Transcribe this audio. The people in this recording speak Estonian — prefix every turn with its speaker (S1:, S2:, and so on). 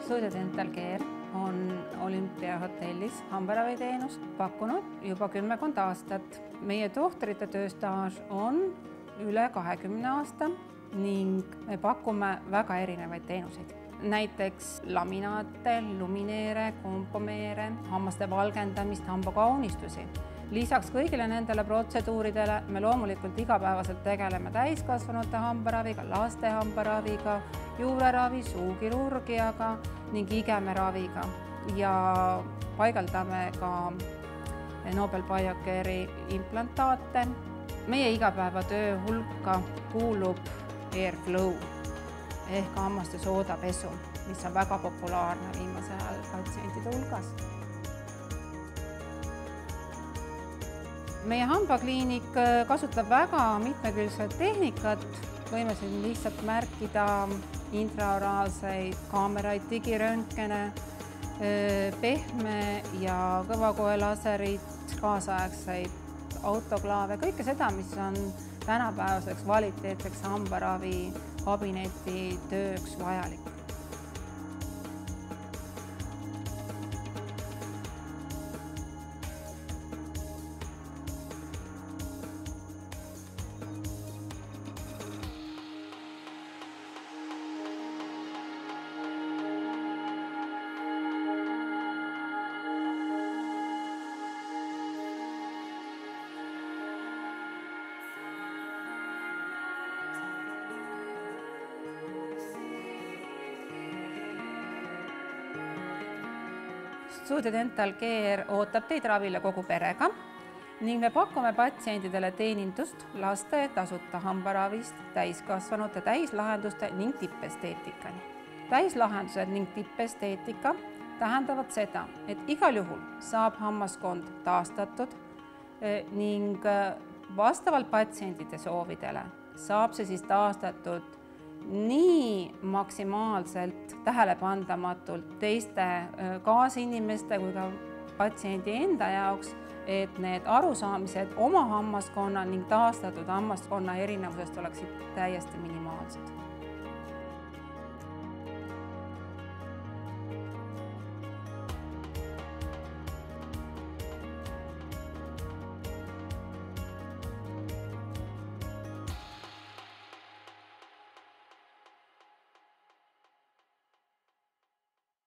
S1: Studio Dental Care on Olümpiahotellis hambaraviteenust pakkunud juba 10 aastat. Meie tohtrite tööstaaž on üle 20 aasta ning me pakume väga erinevaid teenuseid. Näiteks laminaate, lumineere, kompomeere, hammaste valgendamist, hambakaunistusi. Lisaks kõigile nendele protseduuridele me loomulikult igapäevaselt tegeleme täiskasvanute hambaraviga, laste hambaraviga, juureravi, suukirurgiaga ning igemeraviga ja paigaldame ka Nobel Biocare'i implantaate. Meie igapäevatöö hulka kuulub Airflow ehk hammaste soodapesu, mis on väga populaarne viimasel ajal patsientide hulgas. Meie hambakliinik kasutab väga mitmekülgset tehnikat. Võime siin lihtsalt märkida intraoraalseid kaameraid, digiröntgene, pehme ja kõvakoelaserit, kaasaegseid autoklaave, kõike seda, mis on tänapäevaseks kvaliteetseks hambaravi kabineti tööks vajalik. Studio Dental Care ootab teid ravile kogu perega ning me pakume patsientidele teenindust laste tasuta hambaravist, täiskasvanute täislahenduste ning tippesteetikani. Täislahendused ning tippesteetika tähendavad seda, et igal juhul saab hammaskond taastatud ning vastavalt patsientide soovidele saab see siis taastatud nii maksimaalselt tähelepandamatult teiste kaasinimeste kui ka patsiendi enda jaoks, et need arusaamised oma hammaskonna ning taastatud hammaskonna erinevusest oleksid täiesti minimaalsed.